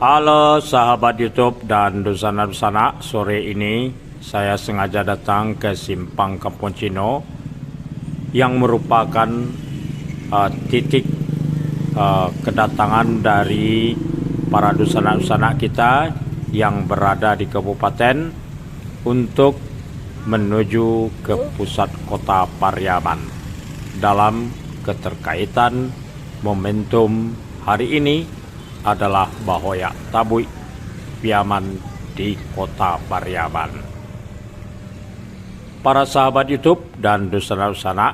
Halo sahabat YouTube dan Dusana-Dusana, sore ini saya sengaja datang ke Simpang Kampung Cino yang merupakan titik kedatangan dari para Dusana-Dusana kita yang berada di kabupaten untuk menuju ke pusat kota Pariaman dalam keterkaitan momentum hari ini adalah Bahoyak Tabui Piaman di kota Pariaman. Para sahabat YouTube dan Dusana-Dusana,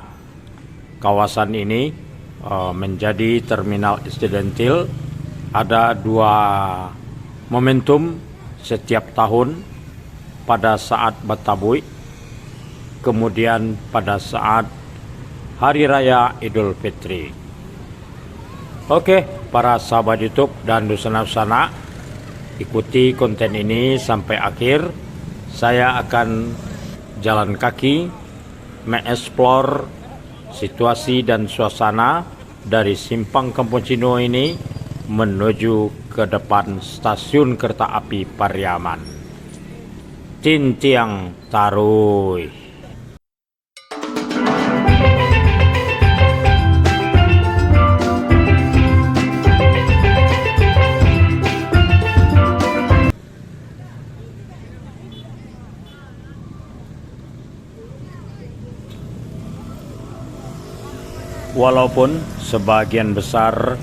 kawasan ini menjadi terminal insidentil. Ada dua momentum setiap tahun, pada saat Batabui, kemudian pada saat Hari Raya Idul Fitri. Oke, para sahabat YouTube dan Dusana-Dusana, ikuti konten ini sampai akhir. Saya akan jalan kaki mengeksplor situasi dan suasana dari Simpang Kampung Cino ini menuju ke depan stasiun kereta api Pariaman. Tintiang Tarui. Walaupun sebagian besar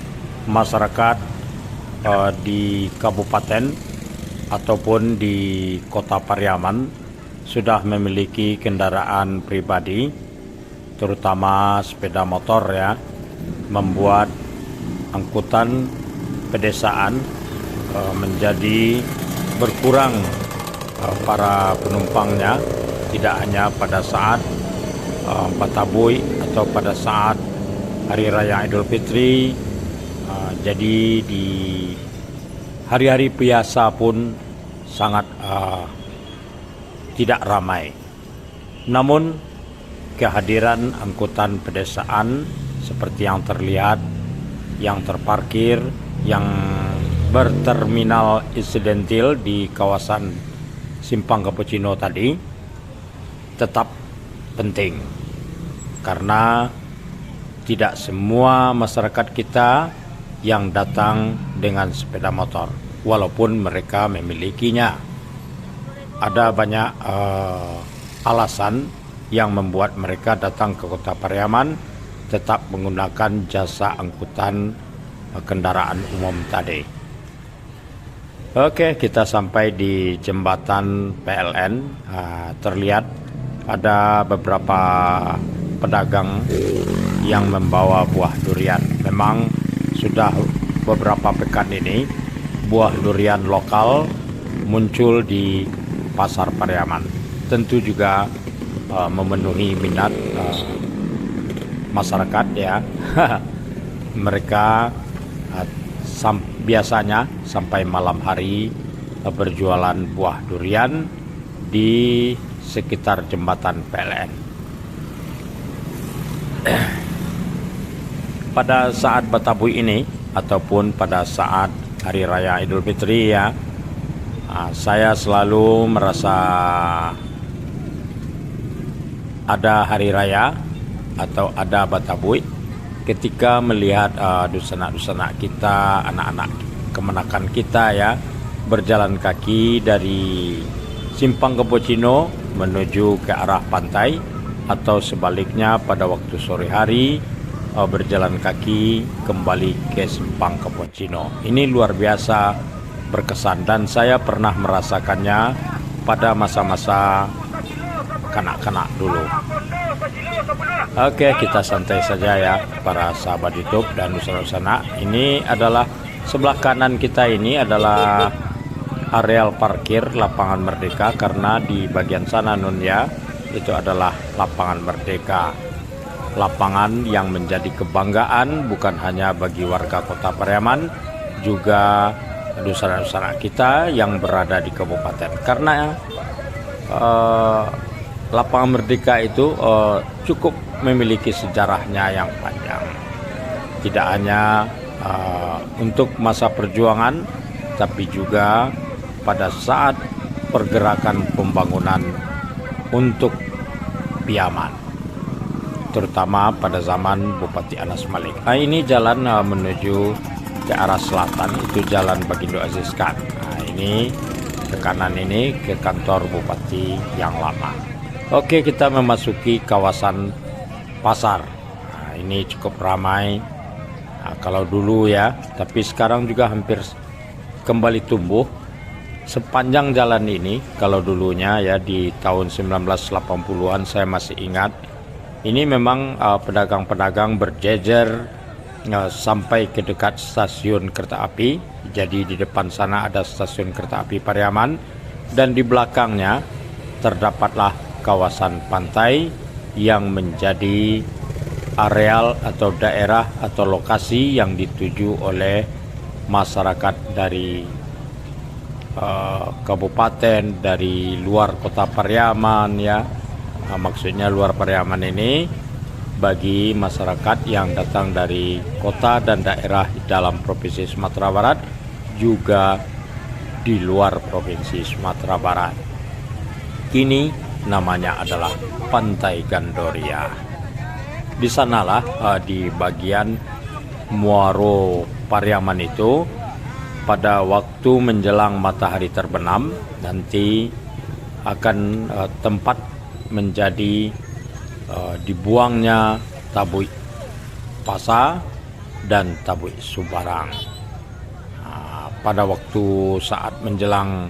masyarakat di kabupaten ataupun di kota Pariaman sudah memiliki kendaraan pribadi, terutama sepeda motor ya, membuat angkutan pedesaan menjadi berkurang para penumpangnya, tidak hanya pada saat Batabui atau pada saat Hari Raya Idul Fitri. Jadi di hari-hari biasa pun sangat tidak ramai. Namun kehadiran angkutan pedesaan seperti yang terlihat, yang terparkir, yang berterminal insidentil di kawasan Simpang Kampung Cino tadi tetap penting, karena tidak semua masyarakat kita yang datang dengan sepeda motor, walaupun mereka memilikinya. Ada banyak alasan yang membuat mereka datang ke kota Pariaman tetap menggunakan jasa angkutan kendaraan umum tadi. Oke, kita sampai di jembatan PLN. Terlihat ada beberapa pedagang yang membawa buah durian. Memang sudah beberapa pekan ini buah durian lokal muncul di pasar Pariaman. Tentu juga memenuhi minat masyarakat ya. Mereka biasanya sampai malam hari berjualan buah durian di sekitar jembatan PLN. Pada saat Batabui ini ataupun pada saat Hari Raya Idul Fitri ya, saya selalu merasa ada hari raya atau ada Batabui ketika melihat Dusana-Dusana kita, anak-anak kemenakan kita ya, berjalan kaki dari Simpang Kampung Cino menuju ke arah pantai, atau sebaliknya pada waktu sore hari berjalan kaki kembali ke Simpang Kampung Cino. Ini luar biasa berkesan dan saya pernah merasakannya pada masa-masa kanak-kanak dulu. Oke, kita santai saja ya para sahabat YouTube dan Dusana-Dusana. Ini adalah sebelah kanan kita, ini adalah areal parkir lapangan Merdeka, karena di bagian sana nun ya, itu adalah lapangan Merdeka. Lapangan yang menjadi kebanggaan bukan hanya bagi warga kota Pariaman, juga Dusana-Dusana kita yang berada di kabupaten. Karena lapangan Merdeka itu cukup memiliki sejarahnya yang panjang. Tidak hanya untuk masa perjuangan tapi juga pada saat pergerakan pembangunan untuk Piaman, terutama pada zaman Bupati Anas Malik. Nah, ini jalan menuju ke arah selatan, itu jalan Bagindo Aziz Khan. Nah, ini ke kanan ini ke kantor Bupati yang lama. Oke, kita memasuki kawasan pasar. Nah, ini cukup ramai. Nah, kalau dulu ya, tapi sekarang juga hampir kembali tumbuh. Sepanjang jalan ini, kalau dulunya ya di tahun 1980-an saya masih ingat, ini memang pedagang-pedagang berjejer sampai ke dekat stasiun kereta api. Jadi di depan sana ada stasiun kereta api Pariaman, dan di belakangnya terdapatlah kawasan pantai yang menjadi areal atau daerah atau lokasi yang dituju oleh masyarakat dari kabupaten, dari luar kota Pariaman ya. Maksudnya luar Pariaman ini bagi masyarakat yang datang dari kota dan daerah di dalam Provinsi Sumatera Barat, juga di luar Provinsi Sumatera Barat. Kini namanya adalah Pantai Gandoria. Di sanalah di bagian Muaro Pariaman itu, pada waktu menjelang matahari terbenam nanti akan tempat menjadi dibuangnya tabui Pasa dan tabui Subarang. Pada waktu saat menjelang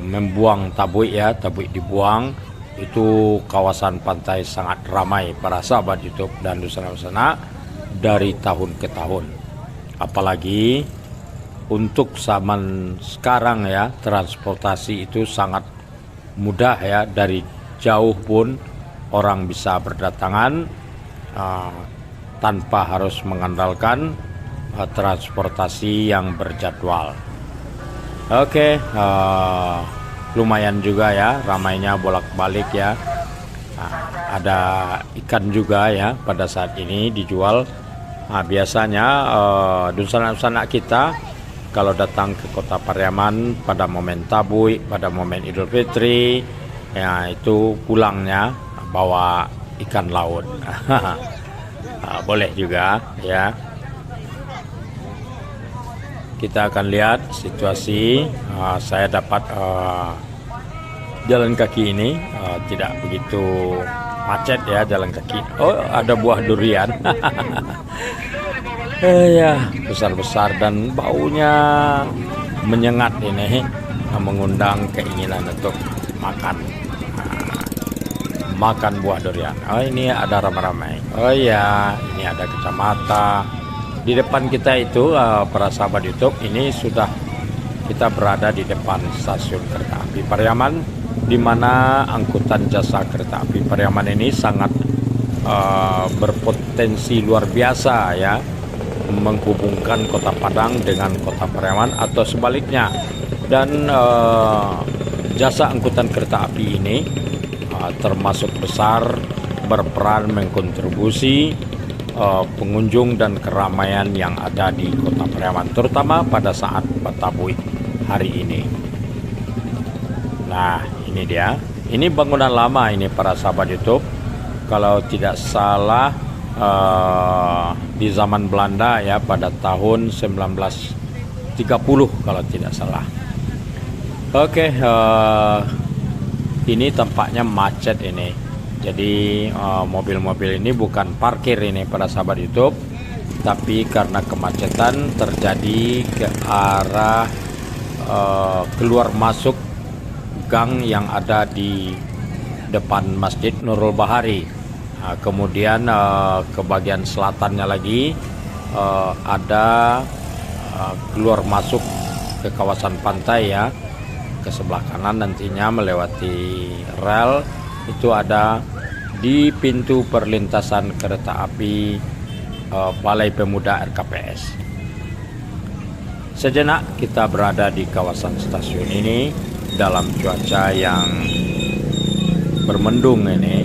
membuang tabui ya, tabui dibuang, itu kawasan pantai sangat ramai para sahabat YouTube dan Dusana dari tahun ke tahun. Apalagi untuk zaman sekarang ya, transportasi itu sangat mudah ya, dari jauh pun orang bisa berdatangan tanpa harus mengandalkan transportasi yang berjadwal. Oke, lumayan juga ya, ramainya bolak-balik ya. Ada ikan juga ya pada saat ini dijual. Biasanya dusana-dusana kita kalau datang ke kota Pariaman pada momen tabui, pada momen Idul Fitri, ya itu pulangnya bawa ikan laut. Boleh juga ya. Kita akan lihat situasi. Saya dapat jalan kaki ini tidak begitu macet ya, jalan kaki. Oh, ada buah durian. Ya, besar-besar dan baunya menyengat ini, mengundang keinginan untuk makan. Makan buah durian. Oh, ini ada ramai-ramai. Oh ya, ini ada kacamata. Di depan kita itu para sahabat YouTube, ini sudah kita berada di depan stasiun kereta api Pariaman, di mana angkutan jasa kereta api Pariaman ini sangat berpotensi luar biasa ya, menghubungkan kota Padang dengan kota Pariaman atau sebaliknya. Dan jasa angkutan kereta api ini termasuk besar berperan mengkontribusi pengunjung dan keramaian yang ada di kota Pariaman, terutama pada saat Batabuy hari ini. Nah, ini dia. Ini bangunan lama ini para sahabat YouTube. Kalau tidak salah di zaman Belanda ya, pada tahun 1930 kalau tidak salah. Oke, ini tampaknya macet ini. Jadi mobil-mobil ini bukan parkir ini para sahabat YouTube, tapi karena kemacetan terjadi ke arah keluar masuk gang yang ada di depan Masjid Nurul Bahari. Kemudian ke bagian selatannya lagi ada keluar masuk ke kawasan pantai ya. Ke sebelah kanan nantinya melewati rel itu ada di pintu perlintasan kereta api Balai Pemuda RKPS. Sejenak kita berada di kawasan stasiun ini dalam cuaca yang bermendung ini,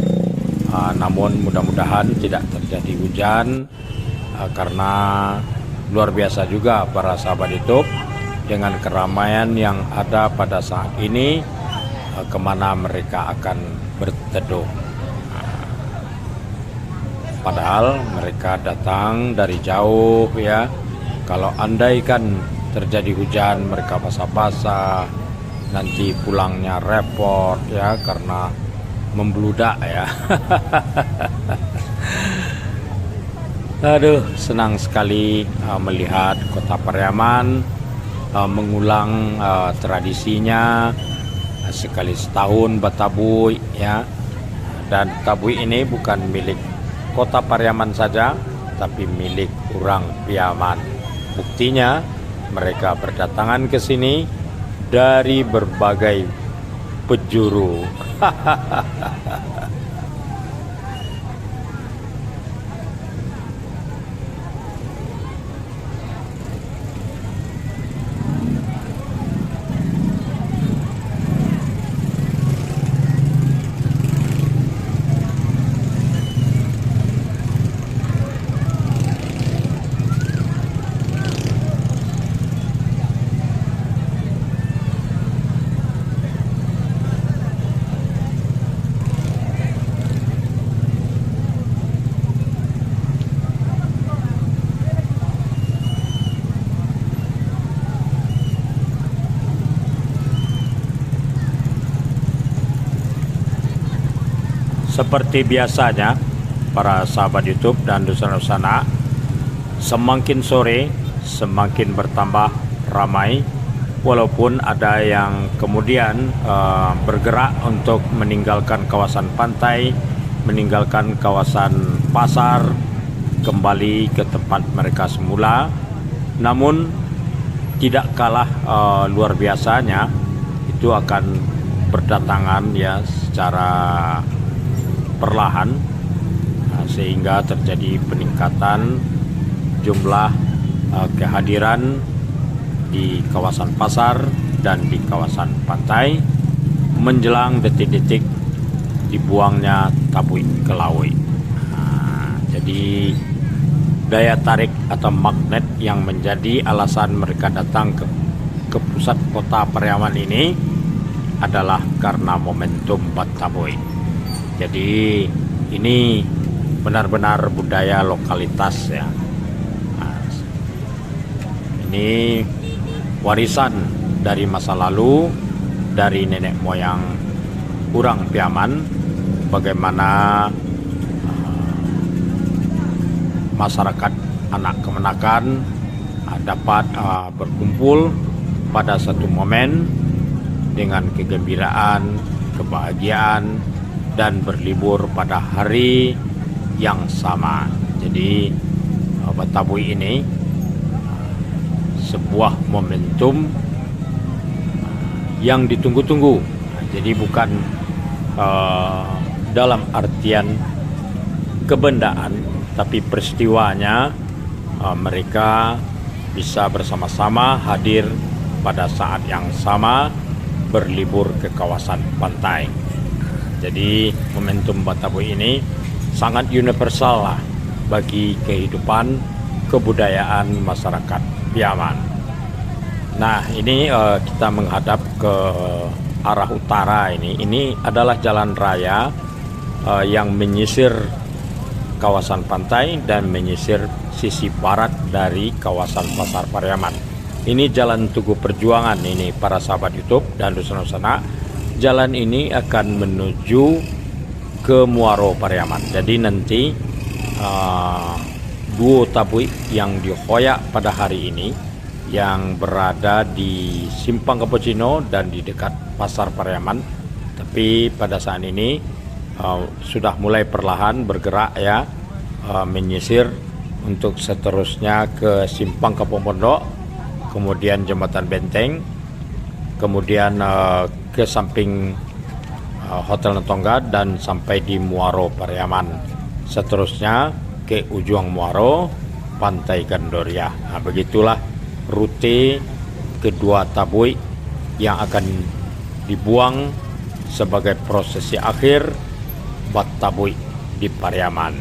namun mudah-mudahan tidak terjadi hujan karena luar biasa juga para sahabat YouTube. dengan keramaian yang ada pada saat ini, kemana mereka akan berteduh. Padahal mereka datang dari jauh ya. Kalau andaikan terjadi hujan, mereka basah-basah, nanti pulangnya repot ya karena membludak ya. Aduh, senang sekali melihat Kota Pariaman mengulang tradisinya sekali setahun Batabuy ya. Dan Batabuy ini bukan milik Kota Pariaman saja, tapi milik orang Piaman. Buktinya mereka berdatangan ke sini dari berbagai penjuru. Seperti biasanya, para sahabat YouTube dan Dusana-Dusana, semakin sore semakin bertambah ramai, walaupun ada yang kemudian bergerak untuk meninggalkan kawasan pantai, meninggalkan kawasan pasar, kembali ke tempat mereka semula. Namun tidak kalah luar biasanya, itu akan berdatangan ya secara perlahan, sehingga terjadi peningkatan jumlah kehadiran di kawasan pasar dan di kawasan pantai menjelang detik-detik dibuangnya Tabuy ke Lawe. Jadi daya tarik atau magnet yang menjadi alasan mereka datang ke pusat kota Pariaman ini adalah karena momentum Batabuy. Jadi ini benar-benar budaya lokalitas ya. Ini warisan dari masa lalu, dari nenek moyang orang Piaman, bagaimana masyarakat anak kemenakan dapat berkumpul pada satu momen dengan kegembiraan, kebahagiaan, dan berlibur pada hari yang sama. Jadi Batabuy ini sebuah momentum yang ditunggu-tunggu. Jadi bukan dalam artian kebendaan, tapi peristiwanya mereka bisa bersama-sama hadir pada saat yang sama berlibur ke kawasan pantai. Jadi momentum Batabuy ini sangat universal lah bagi kehidupan kebudayaan masyarakat Piaman. Nah ini kita menghadap ke arah utara ini. Ini adalah jalan raya yang menyisir kawasan pantai dan menyisir sisi barat dari kawasan Pasar Pariaman. Ini Jalan Tugu Perjuangan ini para sahabat YouTube dan Dusana-Dusana. Jalan ini akan menuju ke Muaro Pariaman. Jadi nanti duo Tabuy yang dihoyak pada hari ini yang berada di Simpang Cappuccino dan di dekat Pasar Pariaman, tapi pada saat ini sudah mulai perlahan bergerak ya, menyisir untuk seterusnya ke Simpang Kampung Pondok, kemudian Jembatan Benteng, kemudian ke samping Hotel Nentongga dan sampai di Muaro Pariaman. Seterusnya ke ujung Muaro, Pantai Gandoria. Nah, begitulah rute kedua Tabuy yang akan dibuang sebagai prosesi akhir Batabuy di Pariaman.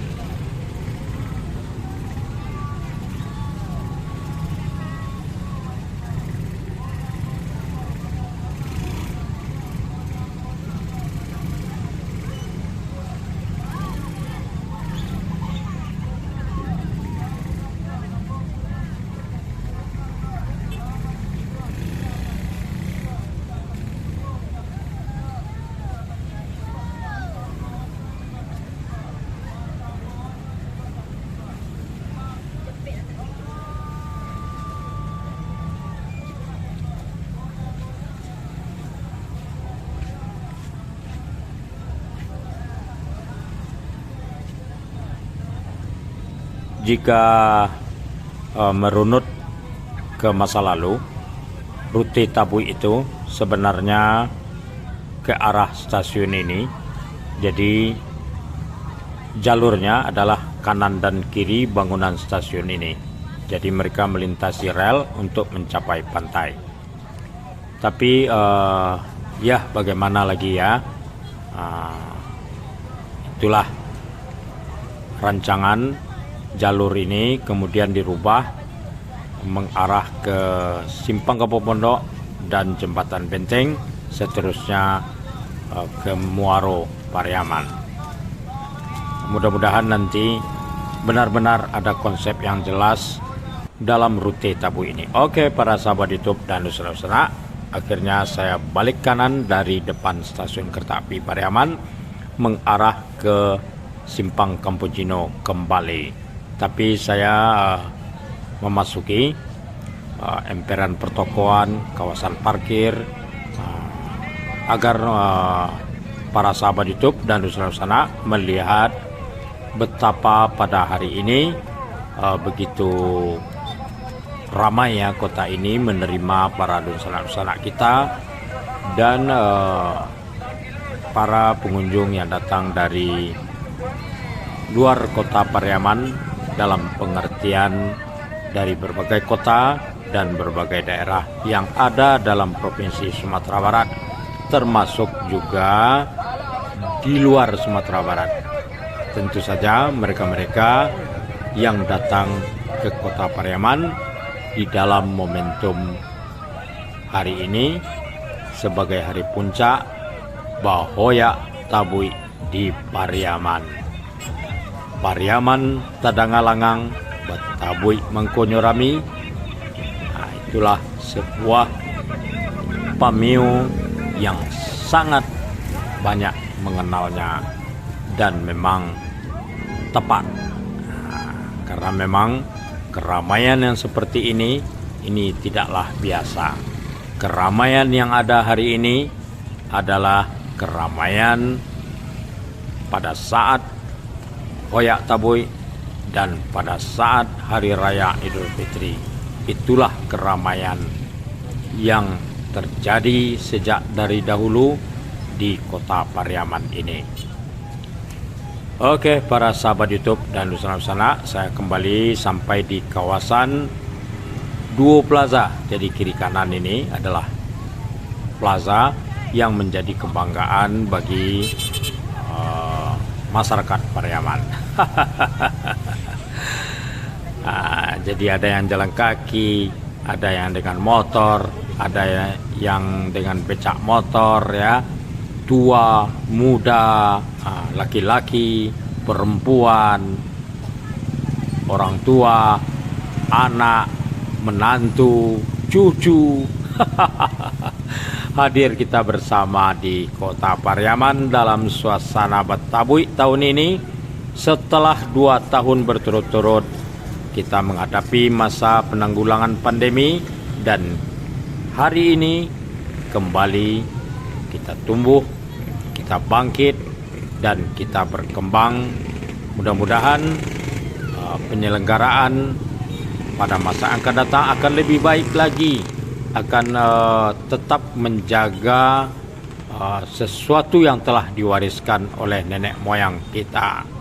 Jika merunut ke masa lalu, rute Tabui itu sebenarnya ke arah stasiun ini. Jadi jalurnya adalah kanan dan kiri bangunan stasiun ini. Jadi mereka melintasi rel untuk mencapai pantai. Tapi ya bagaimana lagi ya, itulah rancangan jalur ini kemudian dirubah mengarah ke Simpang Kampung Pondok dan Jembatan Benteng, seterusnya ke Muaro Pariaman. Mudah-mudahan nanti benar-benar ada konsep yang jelas dalam rute Tabui ini. Oke, para sahabat YouTube dan saudara-saudara, akhirnya saya balik kanan dari depan stasiun kereta api Pariaman mengarah ke Simpang Kampujino kembali. Tapi saya memasuki emperan pertokoan, kawasan parkir, agar para sahabat YouTube dan saudara-saudara melihat betapa pada hari ini begitu ramai ya kota ini menerima para saudara-saudara kita dan para pengunjung yang datang dari luar kota Pariaman, dalam pengertian dari berbagai kota dan berbagai daerah yang ada dalam Provinsi Sumatera Barat, termasuk juga di luar Sumatera Barat. Tentu saja mereka-mereka yang datang ke kota Pariaman di dalam momentum hari ini sebagai hari puncak Bahoyak Tabui di Pariaman. Pariaman Tadangalangang Batabui Mangkonyorami. Nah, itulah sebuah pamiu yang sangat banyak mengenalnya dan memang tepat. Nah, karena memang keramaian yang seperti ini tidaklah biasa. Keramaian yang ada hari ini adalah keramaian pada saat Hoyak Tabui dan pada saat Hari Raya Idul Fitri. Itulah keramaian yang terjadi sejak dari dahulu di kota Pariaman ini. Oke, para sahabat YouTube dan saudara-saudara, saya kembali sampai di kawasan Duo Plaza. Jadi kiri kanan ini adalah plaza yang menjadi kebanggaan bagi masyarakat Pariaman. Nah, jadi ada yang jalan kaki, ada yang dengan motor, ada yang dengan becak motor ya, tua, muda, laki-laki, perempuan, orang tua, anak, menantu, cucu. Hadir kita bersama di kota Pariaman dalam suasana Batabui tahun ini. Setelah 2 tahun berturut-turut kita menghadapi masa penanggulangan pandemi, dan hari ini kembali kita tumbuh, kita bangkit, dan kita berkembang. Mudah-mudahan penyelenggaraan pada masa yang akan datang akan lebih baik lagi, akan tetap menjaga sesuatu yang telah diwariskan oleh nenek moyang kita.